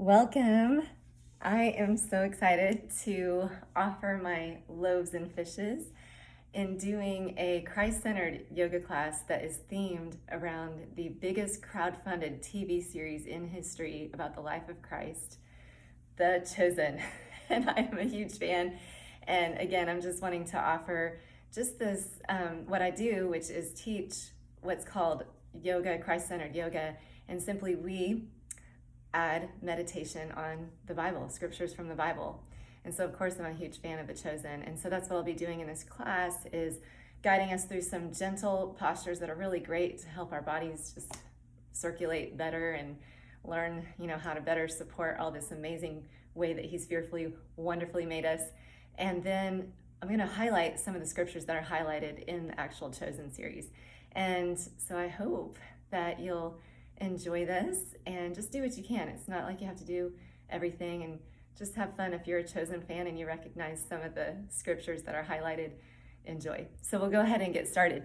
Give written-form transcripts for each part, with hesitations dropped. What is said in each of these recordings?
Welcome. I am so excited to offer my loaves and fishes in doing a Christ-centered yoga class that is themed around the biggest crowd-funded TV series in history about the life of Christ, The Chosen. And I am a huge fan. And again, I'm just wanting to offer just this, what I do, which is teach what's called yoga, Christ-centered yoga, and simply we add meditation on the Bible, scriptures from the Bible. And so, of course, I'm a huge fan of The Chosen. And so that's what I'll be doing in this class, is guiding us through some gentle postures that are really great to help our bodies just circulate better and learn, how to better support all this amazing way that He's fearfully, wonderfully made us. And then I'm going to highlight some of the scriptures that are highlighted in the actual Chosen series. And so I hope that you'll enjoy this and just do what you can. It's not like you have to do everything, and just have fun. If you're a Chosen fan and you recognize some of the scriptures that are highlighted, enjoy. So we'll go ahead and get started.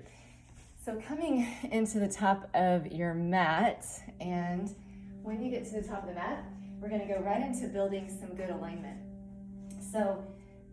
So coming into the top of your mat, and when you get to the top of the mat, we're going to go right into building some good alignment. So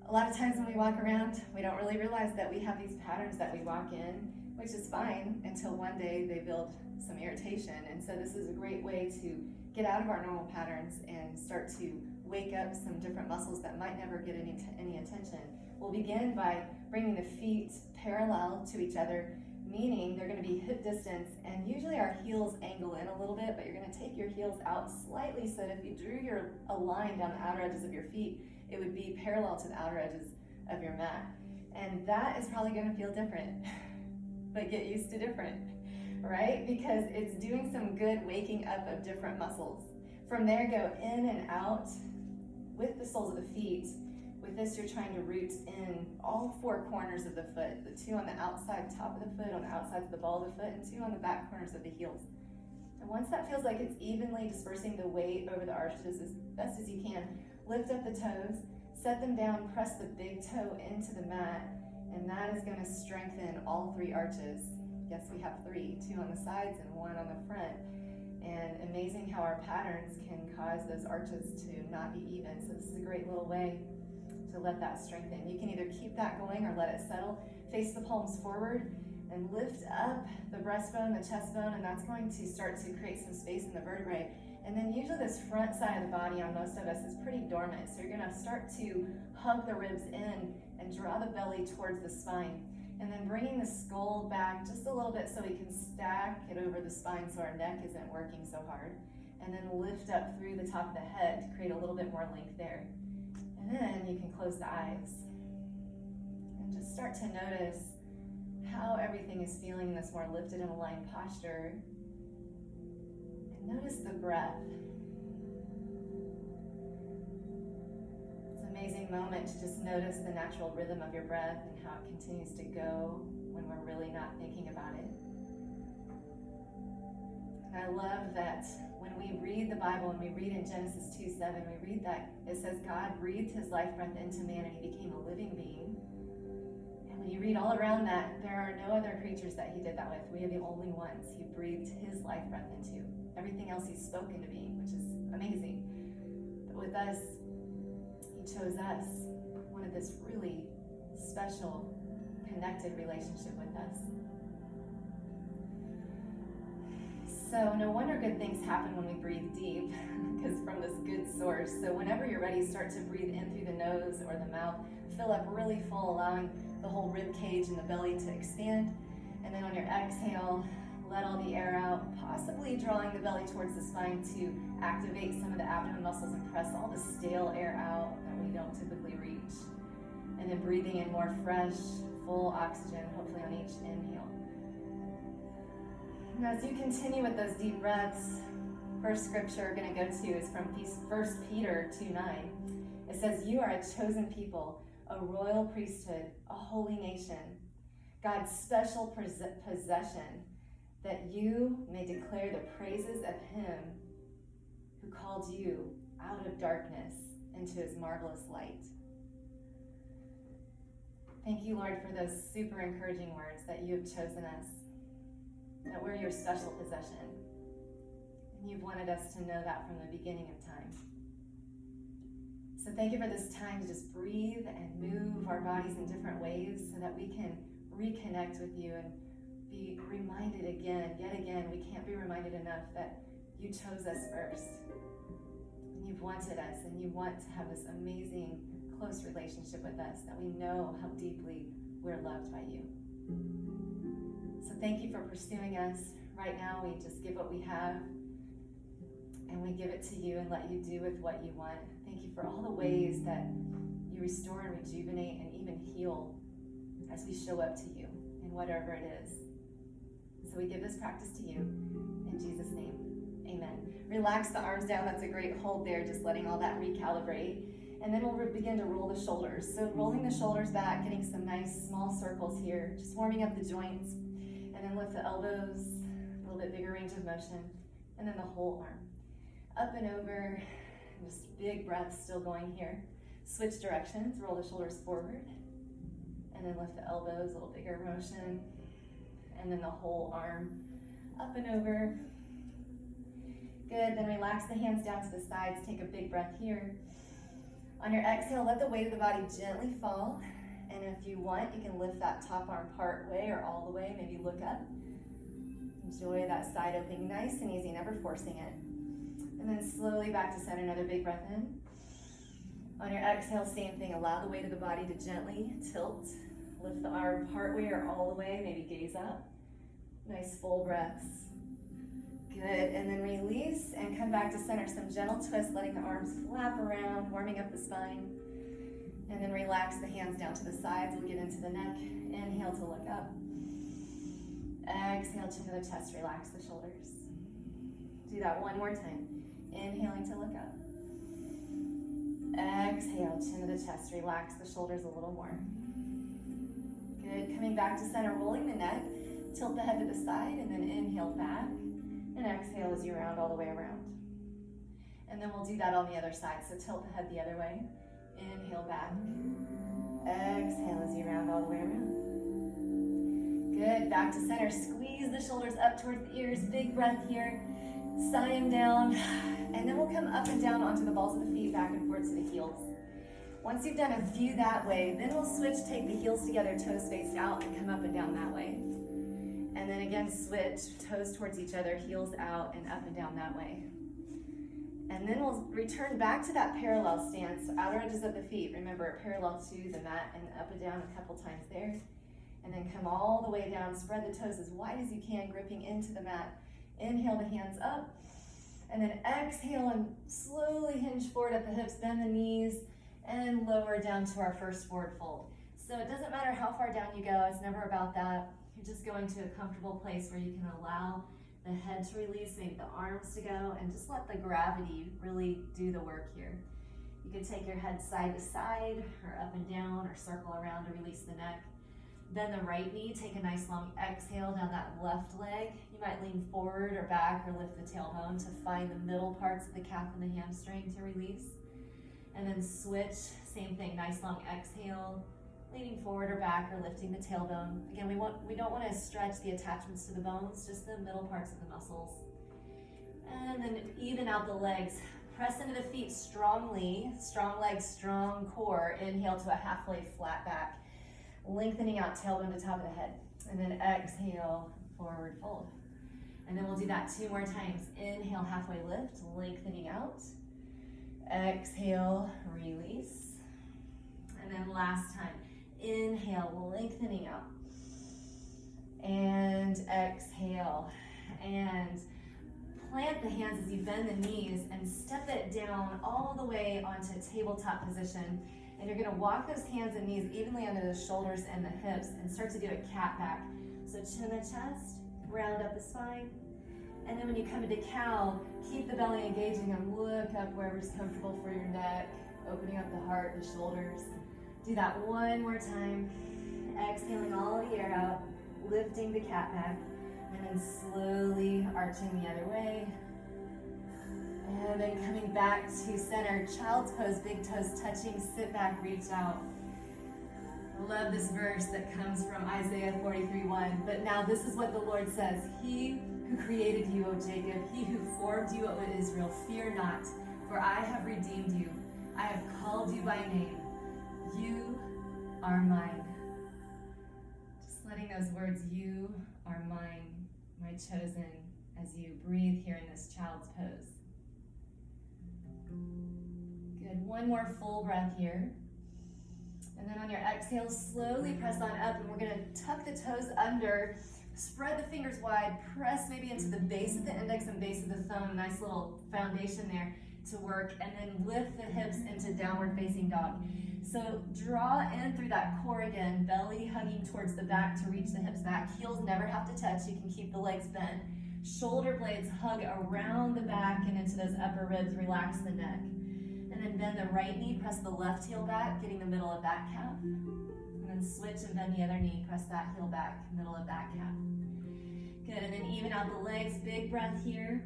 a lot of times when we walk around, we don't really realize that we have these patterns that we walk in, which is fine until one day they build some irritation. And so this is a great way to get out of our normal patterns and start to wake up some different muscles that might never get any attention. We'll begin by bringing the feet parallel to each other, meaning they're going to be hip distance, and usually our heels angle in a little bit, but you're going to take your heels out slightly so that if you drew a line down the outer edges of your feet, it would be parallel to the outer edges of your mat. And that is probably going to feel different, but get used to different, right? Because it's doing some good waking up of different muscles. From there, go in and out with the soles of the feet. With this, you're trying to root in all four corners of the foot, the two on the outside top of the foot, on the outside of the ball of the foot, and two on the back corners of the heels. And once that feels like it's evenly dispersing the weight over the arches as best as you can, lift up the toes, set them down, press the big toe into the mat, and that is going to strengthen all three arches. Yes, we have three, two on the sides and one on the front. And amazing how our patterns can cause those arches to not be even. So this is a great little way to let that strengthen. You can either keep that going or let it settle. Face the palms forward and lift up the breastbone, the chest bone, and that's going to start to create some space in the vertebrae. And then usually this front side of the body on most of us is pretty dormant. So you're going to start to hug the ribs in and draw the belly towards the spine. And then bringing the skull back just a little bit so we can stack it over the spine so our neck isn't working so hard. And then lift up through the top of the head to create a little bit more length there. And then you can close the eyes and just start to notice how everything is feeling in this more lifted and aligned posture. And notice the breath. It's an amazing moment to just notice the natural rhythm of your breath and how it continues to go when we're really not thinking about it. And I love that when we read the Bible and we read in Genesis 2:7, we read that it says God breathed His life breath into man and he became a living being. And when you read all around that, there are no other creatures that He did that with. We are the only ones He breathed His life breath into. Everything else He spoke into being, which is amazing. But with us, He chose us, wanted this really special, connected relationship with us. So no wonder good things happen when we breathe deep, because from this good source. So whenever you're ready, start to breathe in through the nose or the mouth. Fill up really full, allowing the whole rib cage and the belly to expand. And then on your exhale, let all the air out, possibly drawing the belly towards the spine to activate some of the abdomen muscles and press all the stale air out that we don't typically reach. And then breathing in more fresh, full oxygen, hopefully on each inhale. And as you continue with those deep breaths, first scripture we're going to go to is from 1 Peter 2:9. It says, "You are a chosen people, a royal priesthood, a holy nation, God's special possession, that you may declare the praises of Him who called you out of darkness into His marvelous light." Thank you, Lord, for those super encouraging words that You have chosen us, that we're Your special possession. You've wanted us to know that from the beginning of time. So thank you for this time to just breathe and move our bodies in different ways so that we can reconnect with you and be reminded again, yet again, we can't be reminded enough that you chose us first. And you've wanted us, and you want to have this amazing, close relationship with us, that we know how deeply we're loved by you. So thank you for pursuing us. Right now, we just give what we have, and we give it to you and let you do with what you want. Thank you for all the ways that you restore and rejuvenate and even heal as we show up to you in whatever it is. So we give this practice to you in Jesus' name. Amen. Relax the arms down. That's a great hold there, just letting all that recalibrate. And then we'll begin to roll the shoulders. So rolling the shoulders back, getting some nice small circles here, just warming up the joints. And then lift the elbows, a little bit bigger range of motion. And then the whole arm. Up and over, just big breaths still going here. Switch directions, roll the shoulders forward. And then lift the elbows, a little bigger motion. And then the whole arm up and over. Good, then relax the hands down to the sides. Take a big breath here. On your exhale, let the weight of the body gently fall. And if you want, you can lift that top arm part way or all the way, maybe look up. Enjoy that side opening, nice and easy, never forcing it. And then slowly back to center, another big breath in. On your exhale, same thing, allow the weight of the body to gently tilt. Lift the arm part way or all the way, maybe gaze up. Nice full breaths. Good, and then release and come back to center. Some gentle twists, letting the arms flap around, warming up the spine. And then relax the hands down to the sides. We'll get into the neck. Inhale to look up. Exhale, chin to the chest, relax the shoulders. Do that one more time. Inhaling to look up. Exhale, chin to the chest, relax the shoulders a little more. Good, coming back to center, rolling the neck. Tilt the head to the side, and then inhale back. And exhale as you round all the way around. And then we'll do that on the other side. So tilt the head the other way. Inhale back. Exhale as you round all the way around. Good, back to center. Squeeze the shoulders up towards the ears. Big breath here. Sigh them down. And then we'll come up and down onto the balls of the feet, back and forth to the heels. Once you've done a few that way, then we'll switch, take the heels together, toes faced out, and come up and down that way. And then again, switch, toes towards each other, heels out, and up and down that way. And then we'll return back to that parallel stance, outer edges of the feet. Remember, parallel to the mat, and up and down a couple times there. And then come all the way down, spread the toes as wide as you can, gripping into the mat. Inhale the hands up, and then exhale and slowly hinge forward at the hips, bend the knees, and lower down to our first forward fold. So it doesn't matter how far down you go, it's never about that. You're just going to a comfortable place where you can allow the head to release, maybe the arms to go, and just let the gravity really do the work here. You can take your head side to side, or up and down, or circle around to release the neck. Bend the right knee, take a nice long exhale down that left leg. You might lean forward or back or lift the tailbone to find the middle parts of the calf and the hamstring to release. And then switch, same thing, nice long exhale, leaning forward or back or lifting the tailbone. Again, we don't want to stretch the attachments to the bones, just the middle parts of the muscles. And then even out the legs. Press into the feet strongly, strong legs, strong core. Inhale to a halfway flat back. Lengthening out tailbone to top of the head. And then exhale, forward fold. And then we'll do that 2 more times. Inhale, halfway lift, lengthening out. Exhale, release. And then last time. Inhale, lengthening out. And exhale. And plant the hands as you bend the knees and step it down all the way onto tabletop position. And you're gonna walk those hands and knees evenly under the shoulders and the hips and start to do a cat back. So chin to chest, round up the spine. And then when you come into cow, keep the belly engaging and look up wherever's comfortable for your neck, opening up the heart, the shoulders. Do that one more time. Exhaling all the air out, lifting the cat back, and then slowly arching the other way. And then coming back to center, child's pose, big toes touching, sit back, reach out. I love this verse that comes from Isaiah 43:1. But now this is what the Lord says. He who created you, O Jacob, he who formed you, O Israel. Fear not, for I have redeemed you. I have called you by name. You are mine. Just letting those words, you are mine, my chosen, as you breathe here in this child's pose. Good. One more full breath here. And then on your exhale, slowly press on up, and we're going to tuck the toes under, spread the fingers wide, press maybe into the base of the index and base of the thumb, nice little foundation there to work, and then lift the hips into downward facing dog. So draw in through that core again, belly hugging towards the back to reach the hips back. Heels never have to touch, you can keep the legs bent. Shoulder blades hug around the back and into those upper ribs, relax the neck. And then bend the right knee, press the left heel back, getting the middle of that calf. And then switch and bend the other knee, press that heel back, middle of that calf. Good, and then even out the legs, big breath here.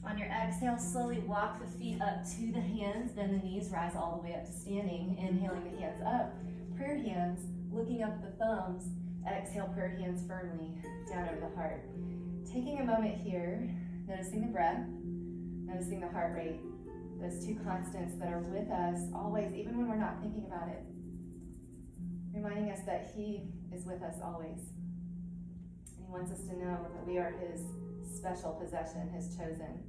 On your exhale, slowly walk the feet up to the hands, bend the knees, rise all the way up to standing. Inhaling the hands up, prayer hands, looking up at the thumbs. Exhale, prayer hands firmly down over the heart. Taking a moment here, noticing the breath, noticing the heart rate. Those two constants that are with us always, even when we're not thinking about it. Reminding us that He is with us always. And He wants us to know that we are His special possession, His chosen.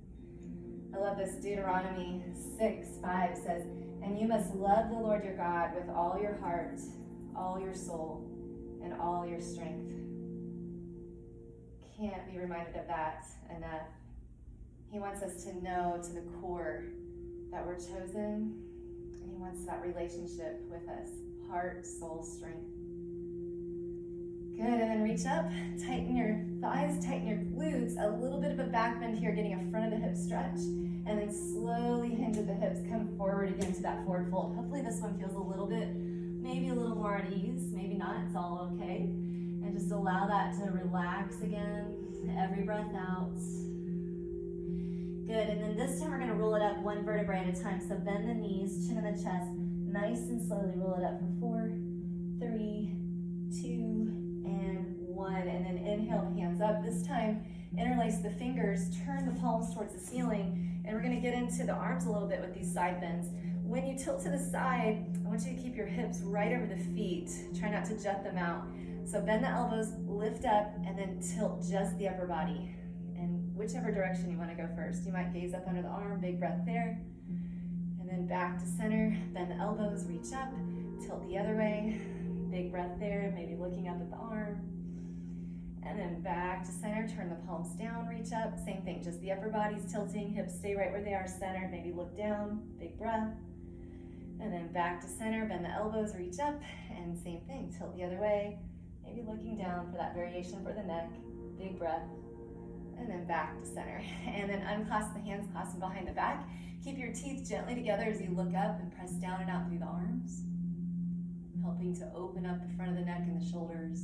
I love this. Deuteronomy 6:5 says, "And you must love the Lord your God with all your heart, all your soul, and all your strength." Can't be reminded of that enough. He wants us to know to the core that we're chosen, and He wants that relationship with us, heart, soul, strength. Good, and then reach up, tighten your thighs, tighten your glutes, a little bit of a back bend here, getting a front of the hip stretch, and then slowly hinge at the hips, come forward again to that forward fold. Hopefully this one feels a little bit, maybe a little more at ease, maybe not, it's all okay. And just allow that to relax again, every breath out. Good, and then this time we're going to roll it up one vertebrae at a time. So bend the knees, chin in the chest, nice and slowly roll it up for 4, 3, 2, and 1. And then inhale the hands up. This time, interlace the fingers, turn the palms towards the ceiling, and we're going to get into the arms a little bit with these side bends. When you tilt to the side, I want you to keep your hips right over the feet. Try not to jut them out. So bend the elbows, lift up, and then tilt just the upper body. Whichever direction you want to go first. You might gaze up under the arm, big breath there. And then back to center, bend the elbows, reach up, tilt the other way, big breath there, maybe looking up at the arm. And then back to center, turn the palms down, reach up, same thing, just the upper body's tilting, hips stay right where they are centered, maybe look down, big breath. And then back to center, bend the elbows, reach up, and same thing, tilt the other way, maybe looking down for that variation for the neck, big breath. And then back to center. And then unclasp the hands, clasp them behind the back. Keep your teeth gently together as you look up and press down and out through the arms, helping to open up the front of the neck and the shoulders.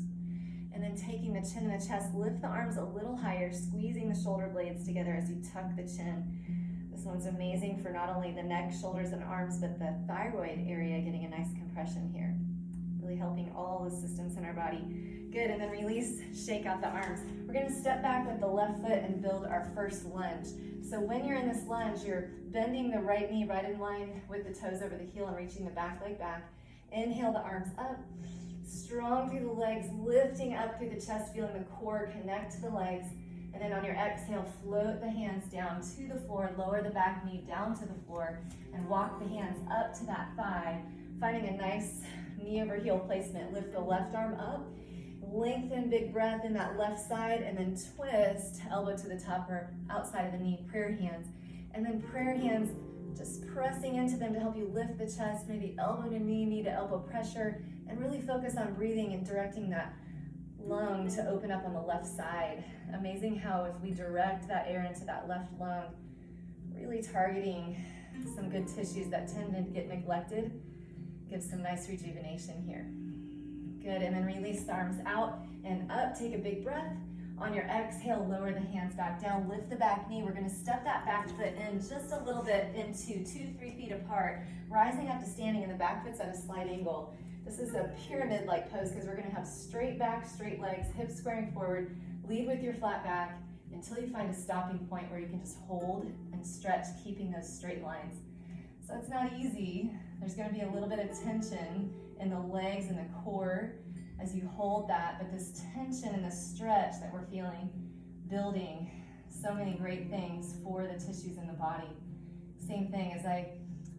And then taking the chin and the chest, lift the arms a little higher, squeezing the shoulder blades together as you tuck the chin. This one's amazing for not only the neck, shoulders, and arms, but the thyroid area getting a nice compression here. Really helping all the systems in our body. Good, and then release, shake out the arms. We're gonna step back with the left foot and build our first lunge. So when you're in this lunge, you're bending the right knee right in line with the toes over the heel and reaching the back leg back. Inhale the arms up, strong through the legs, lifting up through the chest, feeling the core connect to the legs. And then on your exhale, float the hands down to the floor, lower the back knee down to the floor, and walk the hands up to that thigh, finding a nice knee over heel placement. Lift the left arm up, lengthen, big breath in that left side, and then twist, elbow to the top or outside of the knee, prayer hands. And then prayer hands, just pressing into them to help you lift the chest, maybe elbow to knee to elbow pressure, and really focus on breathing and directing that lung to open up on the left side. Amazing how if we direct that air into that left lung, really targeting some good tissues that tend to get neglected, gives some nice rejuvenation here. Good, and then release the arms out and up, take a big breath. On your exhale, lower the hands back down, lift the back knee. We're gonna step that back foot in just a little bit into 2-3 feet apart, rising up to standing, and the back foot's at a slight angle. This is a pyramid-like pose because we're gonna have straight back, straight legs, hips squaring forward, lead with your flat back, until you find a stopping point where you can just hold and stretch, keeping those straight lines. So it's not easy. There's going to be a little bit of tension in the legs and the core as you hold that, but this tension and the stretch that we're feeling, building so many great things for the tissues in the body. Same thing as I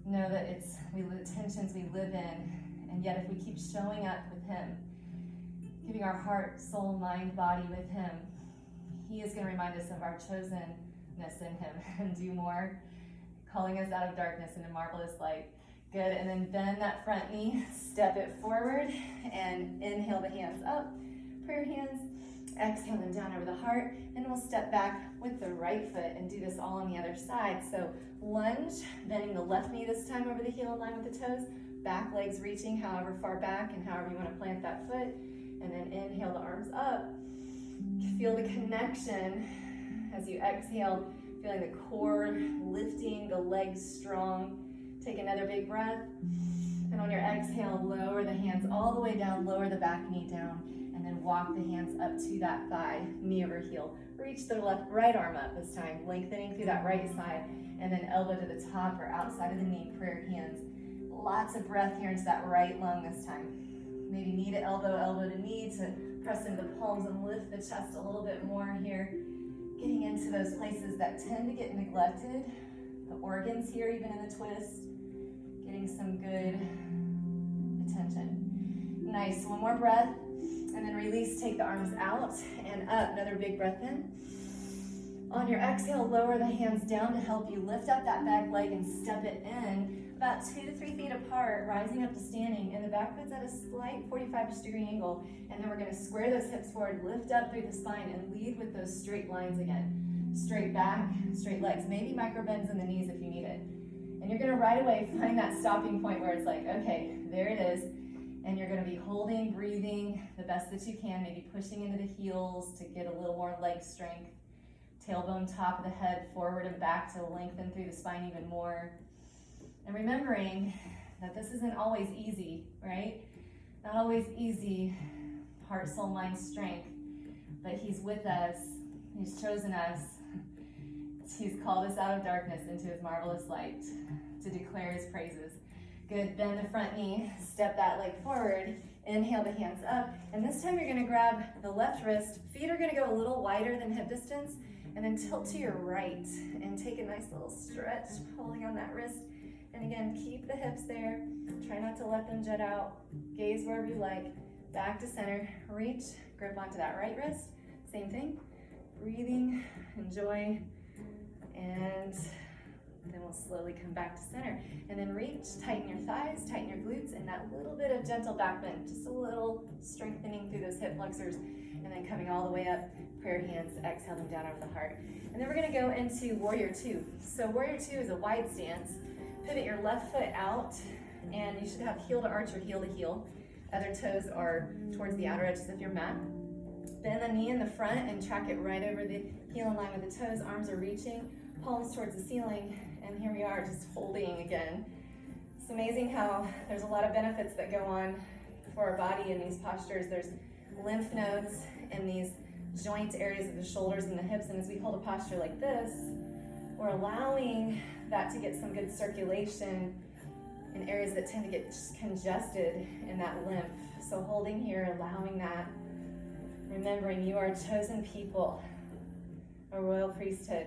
know that it's the tensions we live in, and yet if we keep showing up with Him, giving our heart, soul, mind, body with Him, He is going to remind us of our chosenness in Him and do more, calling us out of darkness into marvelous light. Good, and then bend that front knee, step it forward, and inhale the hands up, prayer hands, exhale them down over the heart, and we'll step back with the right foot and do this all on the other side. So lunge, bending the left knee this time over the heel in line with the toes, back legs reaching however far back and however you want to plant that foot, and then inhale the arms up. Feel the connection as you exhale, feeling the core lifting, the legs strong. Take another big breath, and on your exhale, lower the hands all the way down, lower the back knee down, and then walk the hands up to that thigh, knee over heel. Reach the right arm up this time, lengthening through that right side, and then elbow to the top or outside of the knee, prayer hands. Lots of breath here into that right lung this time. Maybe knee to elbow, elbow to knee to press into the palms and lift the chest a little bit more here. Getting into those places that tend to get neglected. The organs here, even in the twist. Getting some good attention. Nice, one more breath, and then release, take the arms out and up, another big breath in. On your exhale, lower the hands down to help you lift up that back leg and step it in, about 2 to 3 feet apart, rising up to standing, and the back foot's at a slight 45-degree angle, and then we're gonna square those hips forward, lift up through the spine, and lead with those straight lines again. Straight back, straight legs, maybe micro bends in the knees if you need it. And you're gonna right away find that stopping point where it's like, okay, there it is. And you're gonna be holding, breathing the best that you can, maybe pushing into the heels to get a little more leg strength. Tailbone, top of the head, forward and back to lengthen through the spine even more. And remembering that this isn't always easy, right? Not always easy, heart, soul, mind, strength. But He's with us, He's chosen us. He's called us out of darkness into His marvelous light to declare His praises. Good, bend the front knee, step that leg forward, inhale the hands up, and this time you're gonna grab the left wrist, feet are gonna go a little wider than hip distance, and then tilt to your right, and take a nice little stretch, pulling on that wrist, and again, keep the hips there, try not to let them jet out, gaze wherever you like, back to center, reach, grip onto that right wrist, same thing, breathing, enjoy, and then we'll slowly come back to center. And then reach, tighten your thighs, tighten your glutes, and that little bit of gentle back bend, just a little strengthening through those hip flexors, and then coming all the way up, prayer hands, exhale them down over the heart. And then we're gonna go into Warrior Two. So Warrior Two is a wide stance. Pivot your left foot out, and you should have heel to arch or heel to heel. Other toes are towards the outer edges of your mat. Bend the knee in the front and track it right over the heel in line with the toes. Arms are reaching, palms towards the ceiling, and here we are just holding again. It's amazing how there's a lot of benefits that go on for our body in these postures. There's lymph nodes in these joint areas of the shoulders and the hips, and as we hold a posture like this, we're allowing that to get some good circulation in areas that tend to get congested in that lymph. So holding here, allowing that, remembering you are a chosen people, a royal priesthood.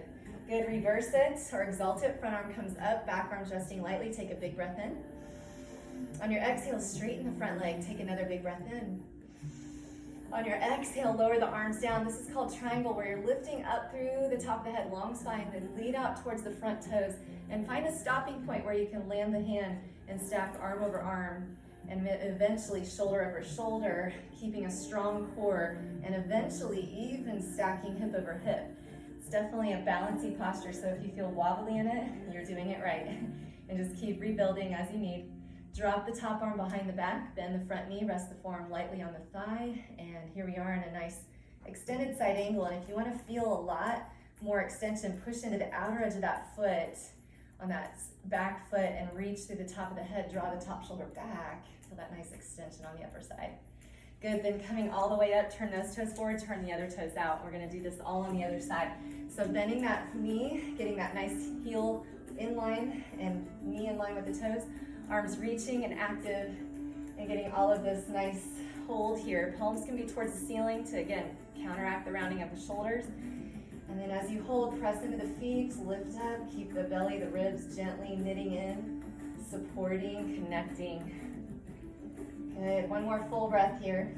Good, reverse it or exalt it. Front arm comes up, back arm's resting lightly. Take a big breath in. On your exhale, straighten the front leg. Take another big breath in. On your exhale, lower the arms down. This is called triangle, where you're lifting up through the top of the head, long spine, then lead out towards the front toes, and find a stopping point where you can land the hand and stack arm over arm, and eventually shoulder over shoulder, keeping a strong core, and eventually even stacking hip over hip. It's definitely a balancing posture, so if you feel wobbly in it, you're doing it right. And just keep rebuilding as you need. Drop the top arm behind the back, bend the front knee, rest the forearm lightly on the thigh, and here we are in a nice extended side angle. And if you want to feel a lot more extension, push into the outer edge of that foot on that back foot and reach through the top of the head, draw the top shoulder back, feel that nice extension on the upper side. Good, then coming all the way up, turn those toes forward, turn the other toes out. We're gonna do this all on the other side. So bending that knee, getting that nice heel in line and knee in line with the toes, arms reaching and active, and getting all of this nice hold here. Palms can be towards the ceiling to, again, counteract the rounding of the shoulders. And then as you hold, press into the feet, lift up, keep the belly, the ribs gently knitting in, supporting, connecting. Good, one more full breath here.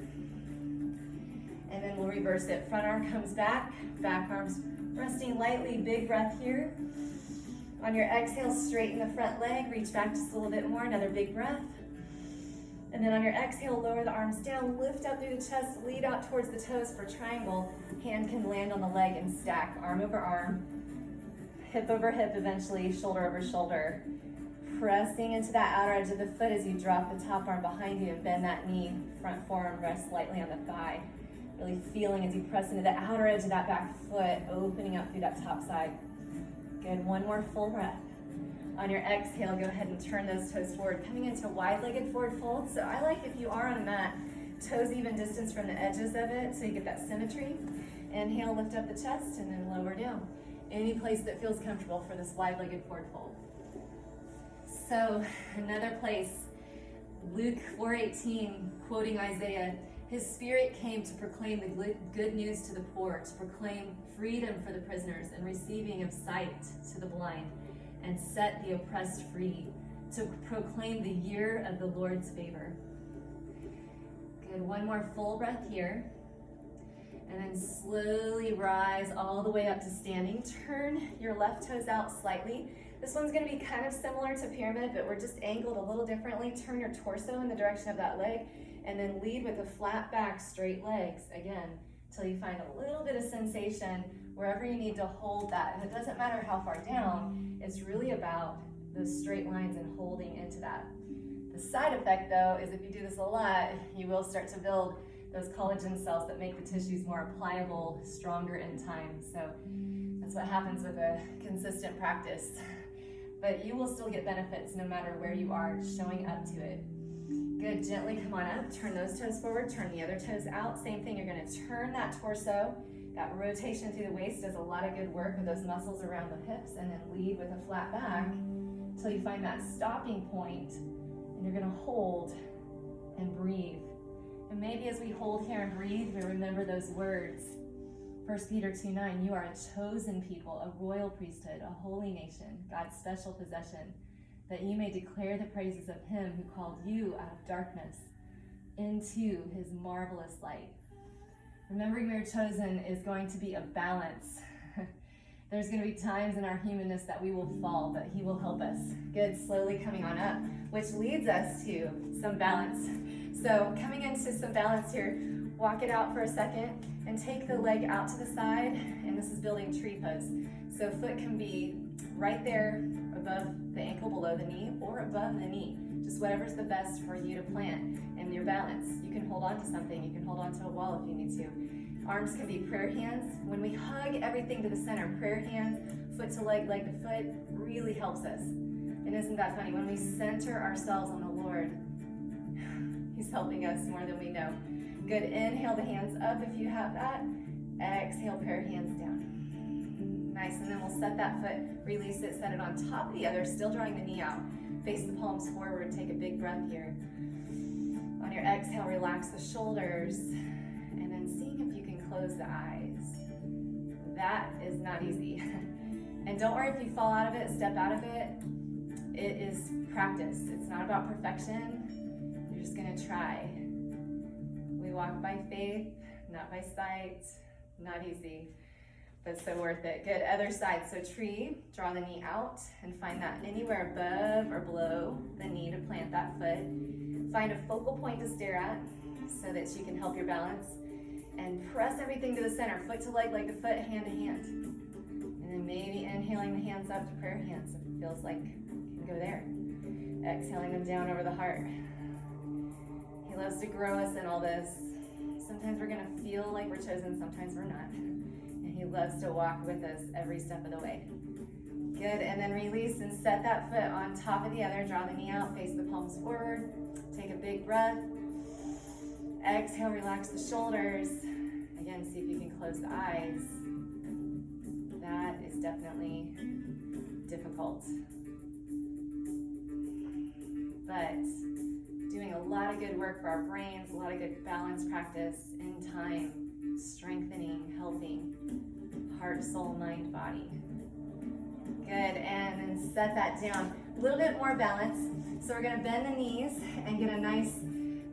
And then we'll reverse it. Front arm comes back, back arms resting lightly, big breath here. On your exhale, straighten the front leg, reach back just a little bit more, another big breath. And then on your exhale, lower the arms down, lift up through the chest, lead out towards the toes for triangle. Hand can land on the leg and stack, arm over arm, hip over hip eventually, shoulder over shoulder. Pressing into that outer edge of the foot as you drop the top arm behind you and bend that knee, front forearm rests lightly on the thigh. Really feeling as you press into the outer edge of that back foot, opening up through that top side. Good, one more full breath. On your exhale, go ahead and turn those toes forward, coming into wide-legged forward fold. So I like, if you are on a mat, toes even distance from the edges of it so you get that symmetry. Inhale, lift up the chest, and then lower down. Any place that feels comfortable for this wide-legged forward fold. So another place, Luke 4:18, quoting Isaiah, his spirit came to proclaim the good news to the poor, to proclaim freedom for the prisoners and receiving of sight to the blind, and set the oppressed free, to proclaim the year of the Lord's favor. Good, one more full breath here. And then slowly rise all the way up to standing. Turn your left toes out slightly. This one's gonna be kind of similar to pyramid, but we're just angled a little differently. Turn your torso in the direction of that leg, and then lead with a flat back, straight legs, again, till you find a little bit of sensation wherever you need to hold that. And it doesn't matter how far down, it's really about those straight lines and holding into that. The side effect, though, is if you do this a lot, you will start to build those collagen cells that make the tissues more pliable, stronger in time. So that's what happens with a consistent practice. But you will still get benefits no matter where you are, showing up to it. Good, gently come on up, turn those toes forward, turn the other toes out. Same thing, you're gonna turn that torso. That rotation through the waist does a lot of good work with those muscles around the hips, and then lead with a flat back until you find that stopping point, and you're gonna hold and breathe. And maybe as we hold here and breathe, we remember those words. 1 Peter 2:9, you are a chosen people, a royal priesthood, a holy nation, God's special possession, that you may declare the praises of him who called you out of darkness into his marvelous light. Remembering we are chosen is going to be a balance. There's going to be times in our humanness that we will fall, but he will help us. Good, slowly coming on up, which leads us to some balance. So coming into some balance here, walk it out for a second and take the leg out to the side, and this is building tree pose. So foot can be right there above the ankle, below the knee, or above the knee. Just whatever's the best for you to plant and your balance. You can hold on to something, you can hold on to a wall if you need to. Arms can be prayer hands. When we hug everything to the center, prayer hands, foot to leg, leg to foot, really helps us. And isn't that funny? When we center ourselves on the Lord, he's helping us more than we know. Good, inhale the hands up if you have that. Exhale, prayer hands down. Nice, and then we'll set that foot, release it, set it on top of the other, still drawing the knee out. Face the palms forward, take a big breath here. On your exhale, relax the shoulders, and then seeing if you can close the eyes. That is not easy. And don't worry if you fall out of it, step out of it. It is practice. It's not about perfection. You're just gonna try. We walk by faith, not by sight. Not easy, but so worth it. Good, other side. So tree, draw the knee out and find that anywhere above or below the knee to plant that foot. Find a focal point to stare at so that you can help your balance. And press everything to the center, foot to leg, leg to foot, hand to hand. And then maybe inhaling the hands up to prayer hands if it feels like you can go there. Exhaling them down over the heart. He loves to grow us in all this. Sometimes we're gonna feel like we're chosen, sometimes we're not. And he loves to walk with us every step of the way. Good, and then release and set that foot on top of the other. Draw the knee out, face the palms forward. Take a big breath. Exhale, relax the shoulders. Again, see if you can close the eyes. That is definitely difficult, but doing a lot of good work for our brains, a lot of good balance practice in time, strengthening, helping heart, soul, mind, body. Good, and then set that down. A little bit more balance. So we're gonna bend the knees and get a nice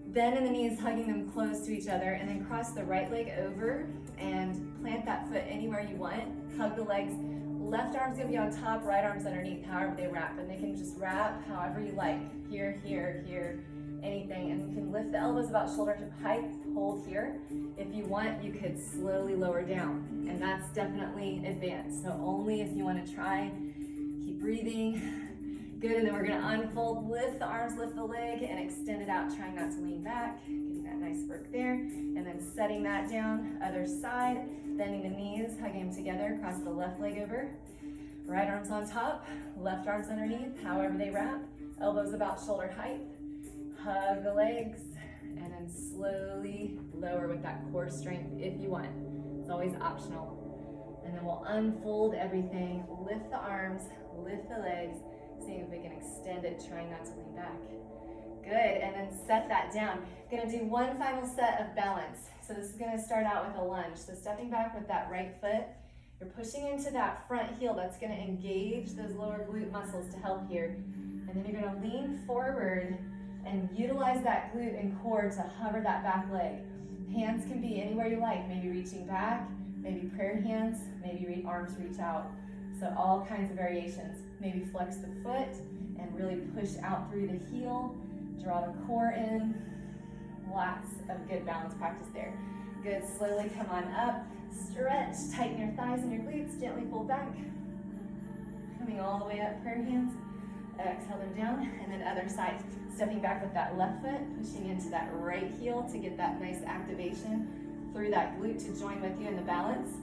bend in the knees, hugging them close to each other, and then cross the right leg over and plant that foot anywhere you want. Hug the legs. Left arm's gonna be on top, right arm's underneath, however they wrap. And they can just wrap however you like. Here, here, here, anything. And you can lift the elbows about shoulder height, hold here. If you want, you could slowly lower down. And that's definitely advanced. So only if you wanna try. Keep breathing. Good, and then we're gonna unfold, lift the arms, lift the leg, and extend it out, trying not to lean back. Getting that nice work there. And then setting that down, other side, bending the knees, hugging them together, cross the left leg over. Right arm's on top, left arm's underneath, however they wrap. Elbows about shoulder height. Hug the legs, and then slowly lower with that core strength if you want. It's always optional. And then we'll unfold everything, lift the arms, lift the legs, seeing if we can extend it, trying not to lean back. Good, and then set that down. Gonna do one final set of balance. So this is gonna start out with a lunge. So stepping back with that right foot, you're pushing into that front heel. That's gonna engage those lower glute muscles to help here. And then you're gonna lean forward and utilize that glute and core to hover that back leg. Hands can be anywhere you like, maybe reaching back, maybe prayer hands, maybe arms reach out. So all kinds of variations. Maybe flex the foot and really push out through the heel. Draw the core in. Lots of good balance practice there. Good, slowly come on up. Stretch, tighten your thighs and your glutes. Gently pull back. Coming all the way up, prayer hands. Exhale them down, and then other side. Stepping back with that left foot, pushing into that right heel to get that nice activation through that glute to join with you in the balance.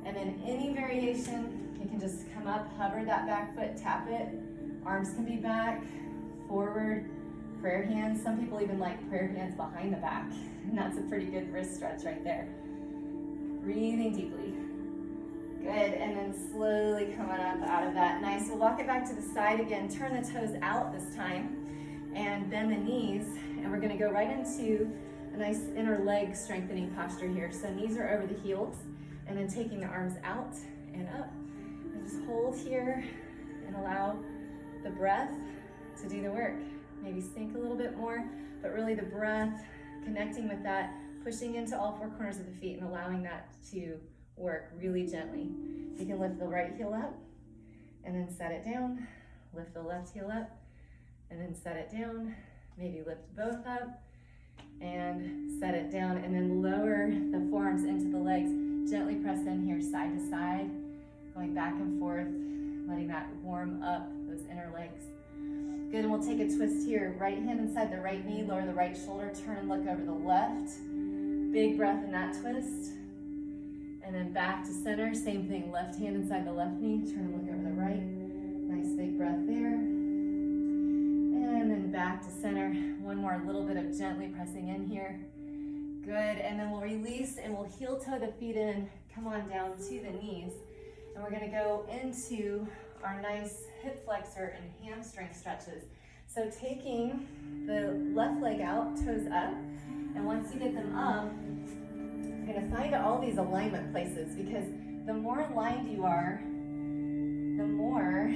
And then any variation, you can just come up, hover that back foot, tap it. Arms can be back, forward, prayer hands. Some people even like prayer hands behind the back. And that's a pretty good wrist stretch right there. Breathing deeply. Good, and then slowly coming up out of that. Nice, we'll walk it back to the side again. Turn the toes out this time and bend the knees. And we're gonna go right into a nice inner leg strengthening posture here. So knees are over the heels, and then taking the arms out and up. And just hold here and allow the breath to do the work. Maybe sink a little bit more, but really the breath, connecting with that, pushing into all four corners of the feet and allowing that to work really gently. You can lift the right heel up and then set it down. Lift the left heel up and then set it down. Maybe lift both up and set it down, and then lower the forearms into the legs. Gently press in here side to side, going back and forth, letting that warm up those inner legs. Good, and we'll take a twist here. Right hand inside the right knee, lower the right shoulder, turn and look over the left. Big breath in that twist. And then back to center, same thing. Left hand inside the left knee, turn and look over the right. Nice big breath there. And then back to center. One more little bit of gently pressing in here. Good, and then we'll release and we'll heel toe the feet in, come on down to the knees. And we're gonna go into our nice hip flexor and hamstring stretches. So taking the left leg out, toes up, and once you get them up, you're gonna find all these alignment places, because the more aligned you are, the more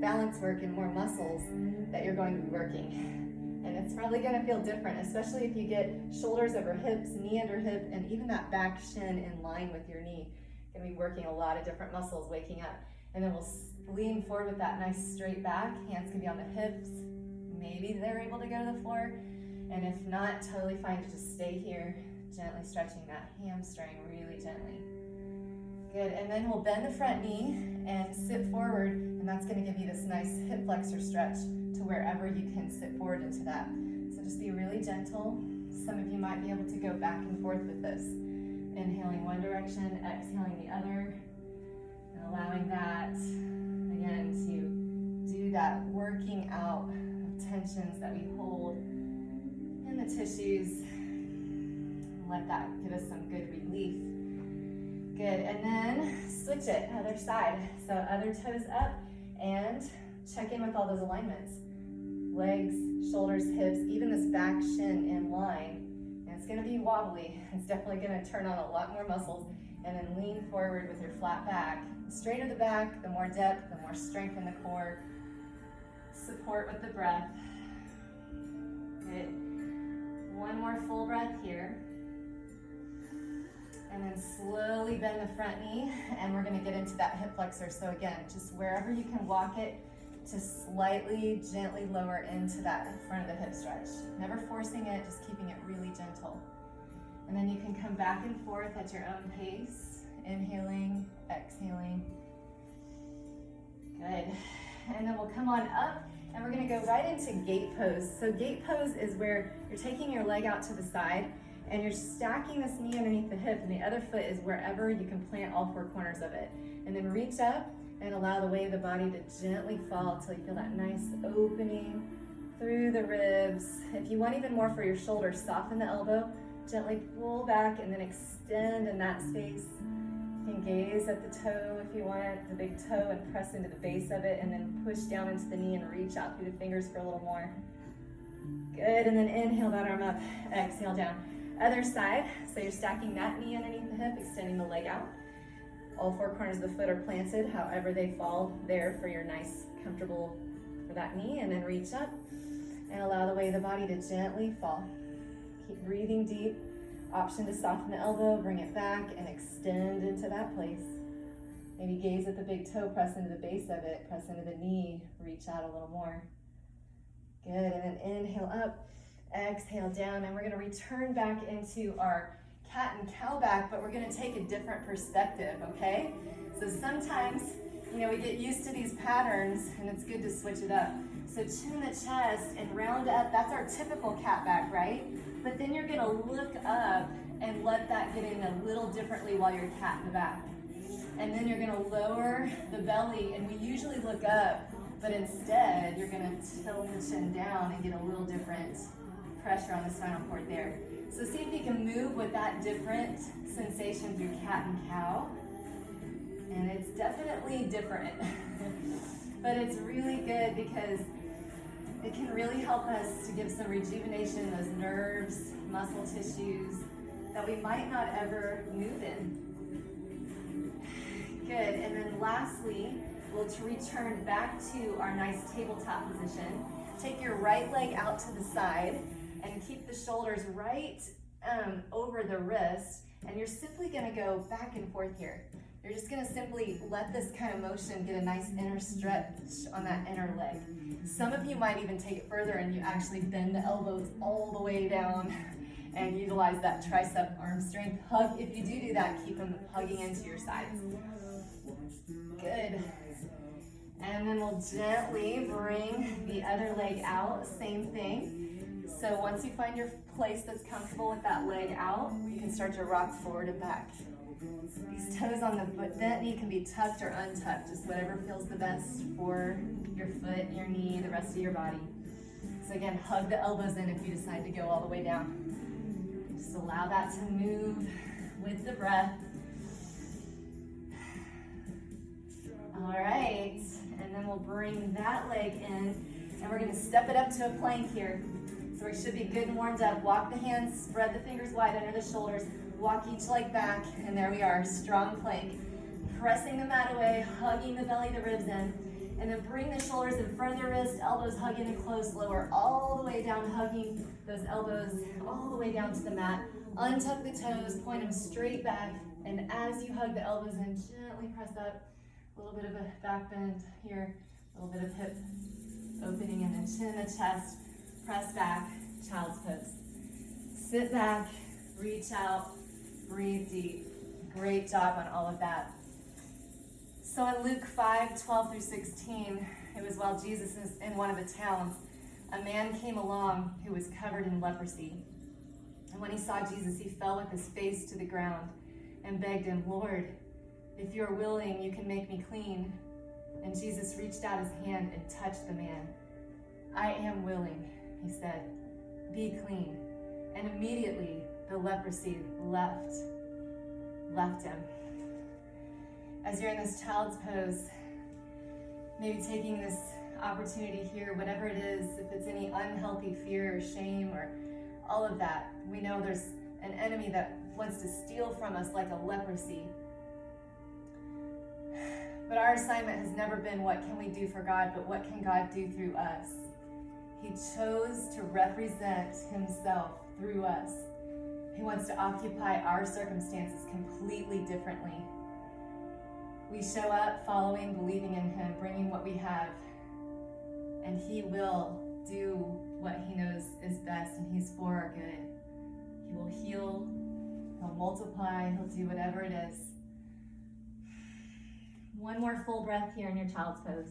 balance work and more muscles that you're going to be working. And it's probably gonna feel different, especially if you get shoulders over hips, knee under hip, and even that back shin in line with your knee. Gonna be working a lot of different muscles waking up. And then we'll lean forward with that nice straight back. Hands can be on the hips. Maybe they're able to go to the floor. And if not, totally fine to just stay here, gently stretching that hamstring really gently. Good, and then we'll bend the front knee and sit forward, and that's gonna give you this nice hip flexor stretch to wherever you can sit forward into that. So just be really gentle. Some of you might be able to go back and forth with this. Inhaling one direction, exhaling the other, and allowing that, again, to do that working out of tensions that we hold in the tissues. And let that give us some good relief. Good, and then switch it, other side. So other toes up, and check in with all those alignments. Legs, shoulders, hips, even this back shin in line. And it's gonna be wobbly. It's definitely gonna turn on a lot more muscles. And then lean forward with your flat back. The straighter the back, the more depth, the more strength in the core. Support with the breath. Good. One more full breath here. And then slowly bend the front knee, and we're gonna get into that hip flexor. So again, just wherever you can walk it to slightly, gently lower into that front of the hip stretch. Never forcing it, just keeping it really gentle. And then you can come back and forth at your own pace. Inhaling, exhaling. Good. And then we'll come on up, and we're gonna go right into gate pose. So gate pose is where you're taking your leg out to the side, and you're stacking this knee underneath the hip, and the other foot is wherever you can plant all four corners of it. And then reach up and allow the weight of the body to gently fall until you feel that nice opening through the ribs. If you want even more for your shoulders, soften the elbow, gently pull back, and then extend in that space. You can gaze at the toe if you want, the big toe, and press into the base of it, and then push down into the knee and reach out through the fingers for a little more. Good, and then inhale that arm up, exhale down. Other side, so you're stacking that knee underneath the hip, extending the leg out. All four corners of the foot are planted, however they fall there for your nice, comfortable for that knee, and then reach up and allow the weight of the body to gently fall. Keep breathing deep. Option to soften the elbow, bring it back, and extend into that place. Maybe gaze at the big toe, press into the base of it, press into the knee, reach out a little more. Good, and then inhale up. Exhale down, and we're going to return back into our cat and cow back, but we're going to take a different perspective, okay? So sometimes, we get used to these patterns, and it's good to switch it up. So chin the chest and round up. That's our typical cat back, right? But then you're going to look up and let that get in a little differently while you're cat in the back. And then you're going to lower the belly, and we usually look up, but instead you're going to tilt the chin down and get a little different pressure on the spinal cord there. So see if you can move with that different sensation through cat and cow. And it's definitely different, but it's really good because it can really help us to give some rejuvenation in those nerves, muscle tissues that we might not ever move in. Good, and then lastly, we'll return back to our nice tabletop position. Take your right leg out to the side, and keep the shoulders right over the wrist, and you're simply going to go back and forth here. You're just going to simply let this kind of motion get a nice inner stretch on that inner leg. Some of you might even take it further and you actually bend the elbows all the way down and utilize that tricep arm strength. Hug, if you do that, keep them hugging into your sides. Good. And then we'll gently bring the other leg out, same thing. So once you find your place that's comfortable with that leg out, you can start to rock forward and back. These toes on the bent knee can be tucked or untucked, just whatever feels the best for your foot, your knee, the rest of your body. So again, hug the elbows in if you decide to go all the way down. Just allow that to move with the breath. All right, and then we'll bring that leg in, and we're gonna step it up to a plank here. So we should be good and warmed up. Walk the hands, spread the fingers wide under the shoulders, walk each leg back, and there we are, strong plank. Pressing the mat away, hugging the belly, the ribs in, and then bring the shoulders in front of the wrist, elbows hug in and close, lower all the way down, hugging those elbows all the way down to the mat. Untuck the toes, point them straight back, and as you hug the elbows in, gently press up. A little bit of a back bend here, a little bit of hip opening, and then chin in the chest, press back, child's pose. Sit back, reach out, breathe deep. Great job on all of that. So in Luke 5:12 through 16, it was while Jesus is in one of the towns, a man came along who was covered in leprosy. And when he saw Jesus, he fell with his face to the ground and begged him, "Lord, if you're willing, you can make me clean." And Jesus reached out his hand and touched the man. "I am willing," he said. "Be clean." And immediately the leprosy left him. As you're in this child's pose, maybe taking this opportunity here, whatever it is, if it's any unhealthy fear or shame or all of that, we know there's an enemy that wants to steal from us like a leprosy. But our assignment has never been what can we do for God, but what can God do through us? He chose to represent himself through us. He wants to occupy our circumstances completely differently. We show up following, believing in him, bringing what we have, and he will do what he knows is best, and he's for our good. He will heal, he'll multiply, he'll do whatever it is. One more full breath here in your child's pose.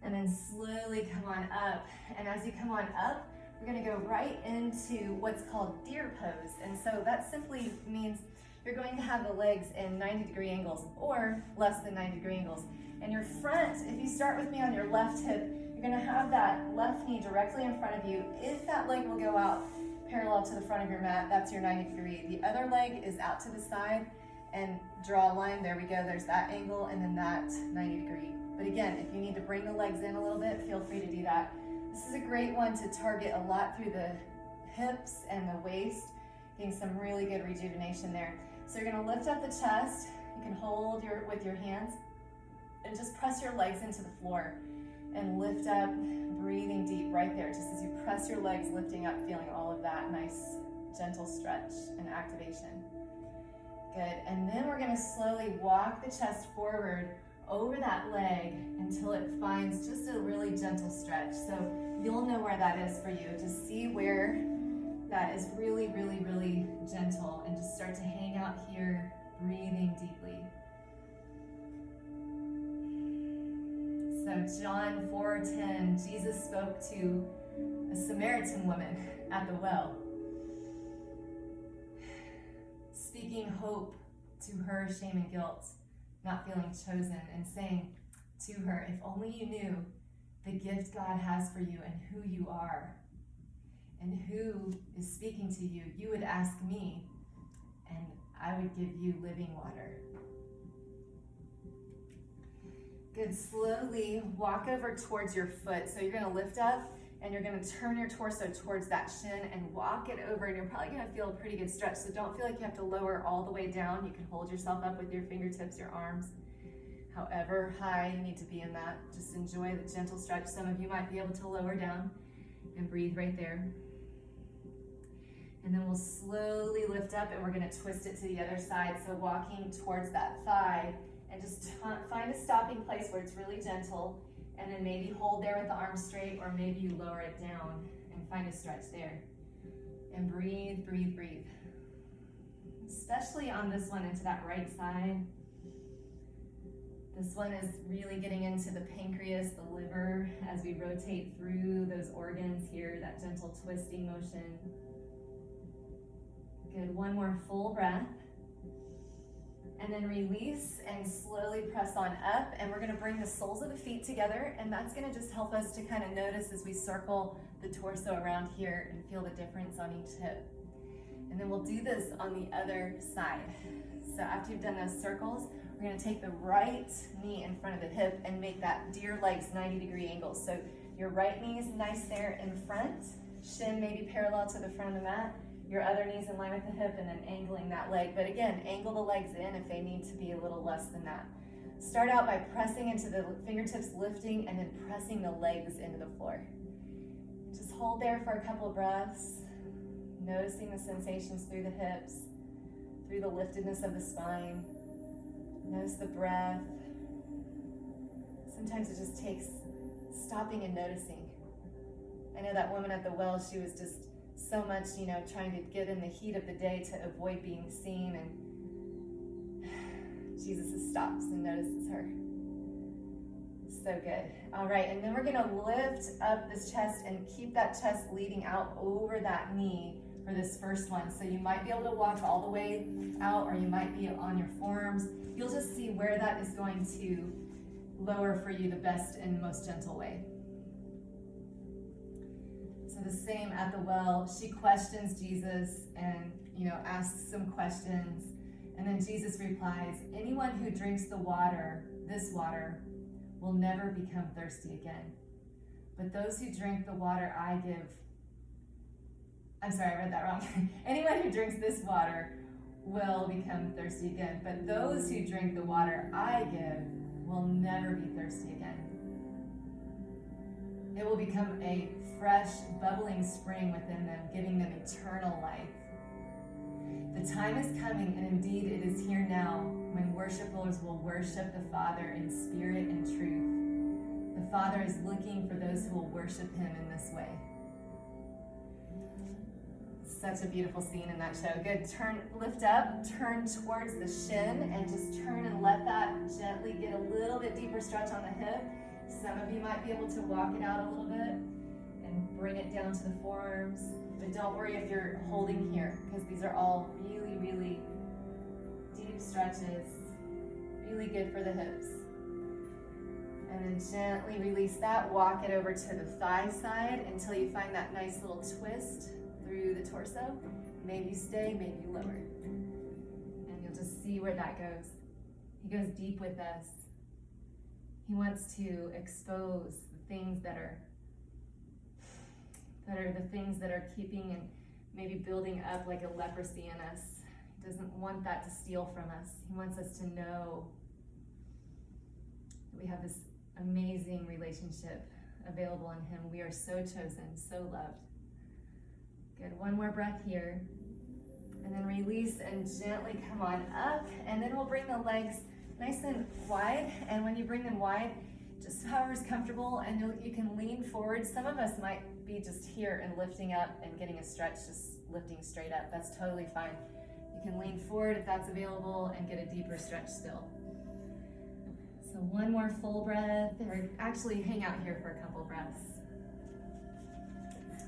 And then slowly come on up. And as you come on up, we're going to go right into what's called deer pose. And so that simply means you're going to have the legs in 90-degree angles or less than 90-degree angles. And your front, if you start with me on your left hip, you're going to have that left knee directly in front of you. If that leg will go out parallel to the front of your mat, that's your 90-degree. The other leg is out to the side, and draw a line. There we go. There's that angle and then that 90-degree. But again, if you need to bring the legs in a little bit, feel free to do that. This is a great one to target a lot through the hips and the waist, getting some really good rejuvenation there. So you're going to lift up the chest. You can hold with your hands and just press your legs into the floor and lift up, breathing deep right there. Just as you press your legs, lifting up, feeling all of that nice, gentle stretch and activation. Good, and then we're going to slowly walk the chest forward over that leg until it finds just a really gentle stretch. So you'll know where that is for you. Just see where that is really, really, really gentle, and just start to hang out here, breathing deeply. So John 4:10, Jesus spoke to a Samaritan woman at the well, speaking hope to her shame and guilt, not feeling chosen, and saying to her, if only you knew the gift God has for you and who you are and who is speaking to you, you would ask me and I would give you living water. Good, slowly walk over towards your foot. So you're going to lift up and you're going to turn your torso towards that shin and walk it over, and you're probably going to feel a pretty good stretch. So don't feel like you have to lower all the way down. You can hold yourself up with your fingertips, your arms, however high you need to be in that. Just enjoy the gentle stretch. Some of you might be able to lower down and breathe right there. And then we'll slowly lift up and we're going to twist it to the other side. So walking towards that thigh, and just find a stopping place where it's really gentle. And then maybe hold there with the arms straight, or maybe you lower it down and find a stretch there. And breathe, breathe, breathe. Especially on this one, into that right side. This one is really getting into the pancreas, the liver, as we rotate through those organs here, that gentle twisting motion. Good, one more full breath. And then release and slowly press on up, and we're going to bring the soles of the feet together, and that's going to just help us to kind of notice as we circle the torso around here and feel the difference on each hip. And then we'll do this on the other side. So after you've done those circles, we're going to take the right knee in front of the hip and make that deer legs 90-degree angles. So your right knee is nice there in front, shin maybe parallel to the front of the mat. Your other knee's in line with the hip, and then angling that leg. But again, angle the legs in if they need to be a little less than that. Start out by pressing into the fingertips, lifting, and then pressing the legs into the floor. Just hold there for a couple of breaths, noticing the sensations through the hips, through the liftedness of the spine. Notice the breath. Sometimes it just takes stopping and noticing. I know that woman at the well, she was just so much, trying to get in the heat of the day to avoid being seen, and Jesus stops and notices her. So good. All right, and then we're going to lift up this chest and keep that chest leading out over that knee for this first one. So you might be able to walk all the way out, or you might be on your forearms. You'll just see where that is going to lower for you the best and most gentle way. So So the same at the well, she questions Jesus and, asks some questions. And then Jesus replies, anyone who drinks the water, this water, will never become thirsty again. But those who drink the water I give, I'm sorry, I read that wrong. Anyone who drinks this water will become thirsty again. But those who drink the water I give will never be thirsty again. It will become a fresh, bubbling spring within them, giving them eternal life. The time is coming, and indeed it is here now, when worshipers will worship the Father in spirit and truth. The Father is looking for those who will worship him in this way. Such a beautiful scene in that show. Good. Lift up, turn towards the shin, and just turn and let that gently get a little bit deeper stretch on the hip. Some of you might be able to walk it out a little bit and bring it down to the forearms. But don't worry if you're holding here, because these are all really, really deep stretches. Really good for the hips. And then gently release that. Walk it over to the thigh side until you find that nice little twist through the torso. Maybe stay, maybe lower. And you'll just see where that goes. He goes deep with us. He wants to expose the things that are the things that are keeping and maybe building up like a leprosy in us. He doesn't want that to steal from us. He wants us to know that we have this amazing relationship available in him. We are so chosen, so loved. Good, one more breath here. And then release and gently come on up. And then we'll bring the legs nice and wide. And when you bring them wide, just however's comfortable, and you can lean forward. Some of us might be just here and lifting up and getting a stretch, just lifting straight up. That's totally fine. You can lean forward if that's available and get a deeper stretch still. So one more full breath, or actually hang out here for a couple breaths.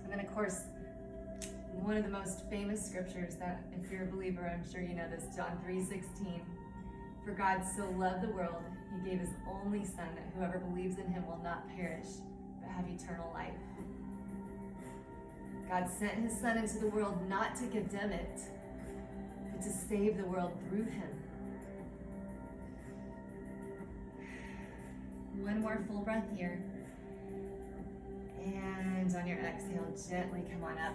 And then of course, one of the most famous scriptures that, if you're a believer, I'm sure you know this, John 3:16. For God so loved the world, he gave his only son, that whoever believes in him will not perish, but have eternal life. God sent his son into the world not to condemn it, but to save the world through him. One more full breath here. And on your exhale, gently come on up.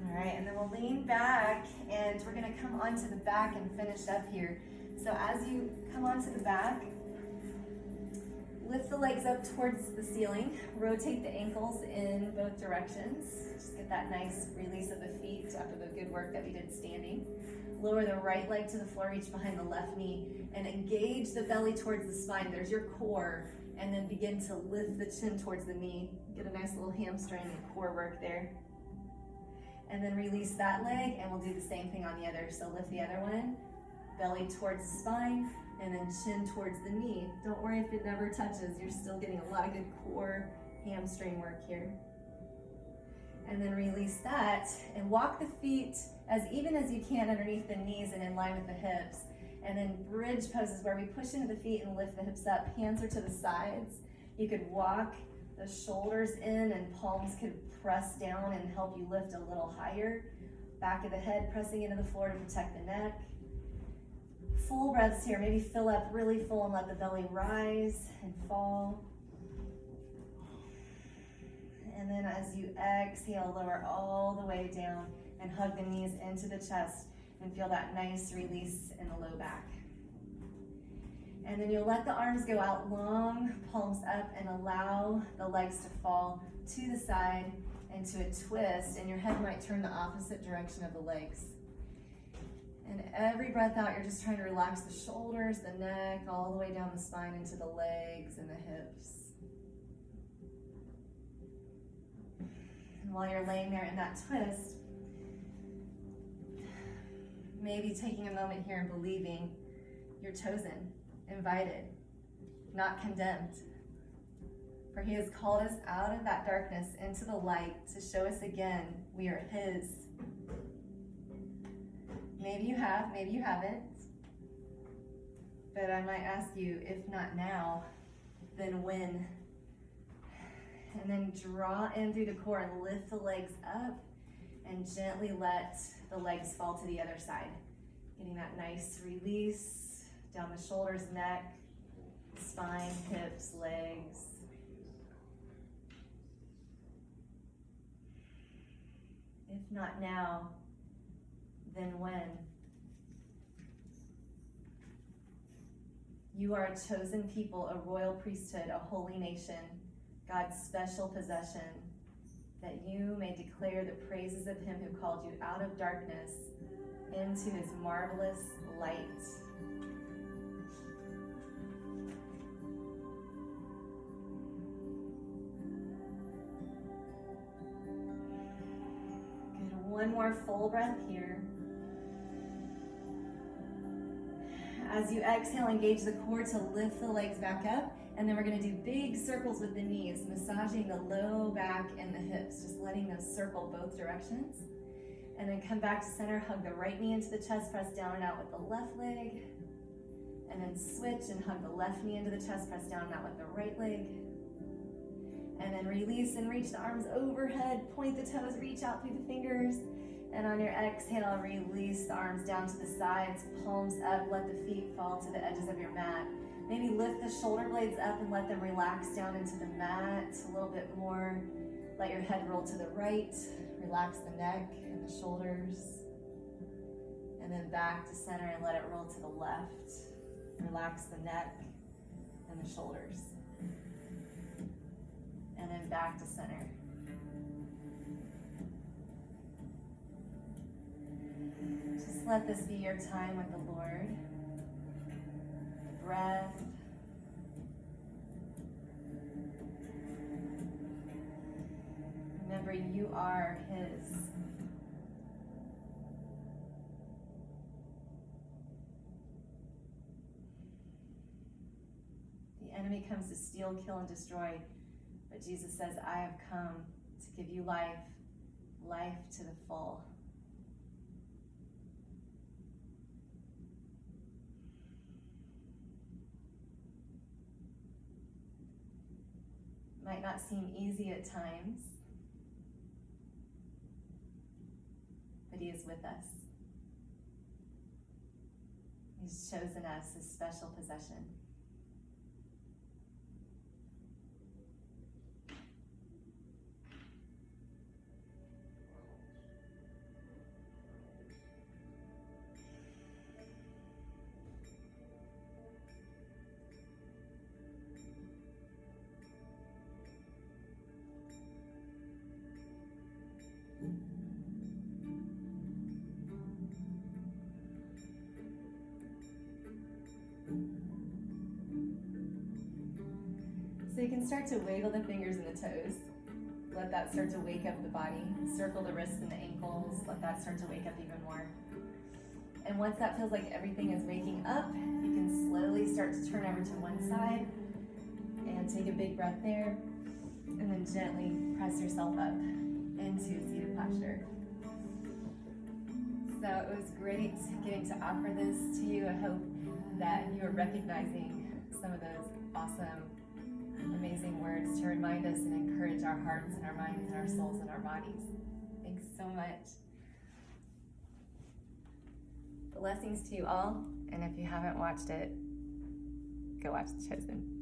All right, and then we'll lean back, and we're gonna come onto the back and finish up here. So as you come onto the back, lift the legs up towards the ceiling, rotate the ankles in both directions. Just get that nice release of the feet after the good work that we did standing. Lower the right leg to the floor, reach behind the left knee, and engage the belly towards the spine. There's your core, and then begin to lift the chin towards the knee. Get a nice little hamstring and core work there. And then release that leg, and we'll do the same thing on the other. So lift the other one, belly towards the spine, and then chin towards the knee. Don't worry if it never touches. You're still getting a lot of good core hamstring work here. And then release that, and walk the feet as even as you can underneath the knees and in line with the hips. And then bridge poses where we push into the feet and lift the hips up. Hands are to the sides. You could walk the shoulders in, and palms could press down and help you lift a little higher. Back of the head pressing into the floor to protect the neck. Full breaths here. Maybe fill up really full and let the belly rise and fall. And then as you exhale, lower all the way down and hug the knees into the chest and feel that nice release in the low back. And then you'll let the arms go out long, palms up, and allow the legs to fall to the side into a twist, and your head might turn the opposite direction of the legs. And every breath out, you're just trying to relax the shoulders, the neck, all the way down the spine into the legs and the hips. And while you're laying there in that twist, maybe taking a moment here and believing you're chosen, invited, not condemned. For he has called us out of that darkness into the light to show us again we are his. Maybe you have, maybe you haven't. But I might ask you, if not now, then when? and then draw in through the core and lift the legs up and gently let the legs fall to the other side. Getting that nice release down the shoulders, neck, spine, hips, legs. If not now, then when? You are a chosen people, a royal priesthood, a holy nation, God's special possession, that you may declare the praises of him who called you out of darkness into his marvelous light. Good. One more full breath here. As you exhale, engage the core to lift the legs back up. And then we're going to do big circles with the knees, massaging the low back and the hips, just letting those circle both directions. And then come back to center, hug the right knee into the chest, press down and out with the left leg. And then switch and hug the left knee into the chest, press down and out with the right leg. And then release and reach the arms overhead, point the toes, reach out through the fingers. And on your exhale, release the arms down to the sides, palms up, let the feet fall to the edges of your mat. Maybe lift the shoulder blades up and let them relax down into the mat a little bit more. Let your head roll to the right, relax the neck and the shoulders. And then back to center and let it roll to the left. Relax the neck and the shoulders. And then back to center. Just let this be your time with the Lord. Breath. Remember, you are his. The enemy comes to steal, kill, and destroy, but Jesus says, I have come to give you life, life to the full. Might not seem easy at times, but he is with us. He's chosen us, his special possession. So you can start to wiggle the fingers and the toes. Let that start to wake up the body. Circle the wrists and the ankles. Let that start to wake up even more. And once that feels like everything is waking up, you can slowly start to turn over to one side and take a big breath there. And then gently press yourself up into seated posture. So it was great getting to offer this to you. I hope that you are recognizing some of those awesome, amazing words to remind us and encourage our hearts and our minds and our souls and our bodies. Thanks so much. Blessings to you all. And if you haven't watched it, go watch The Chosen.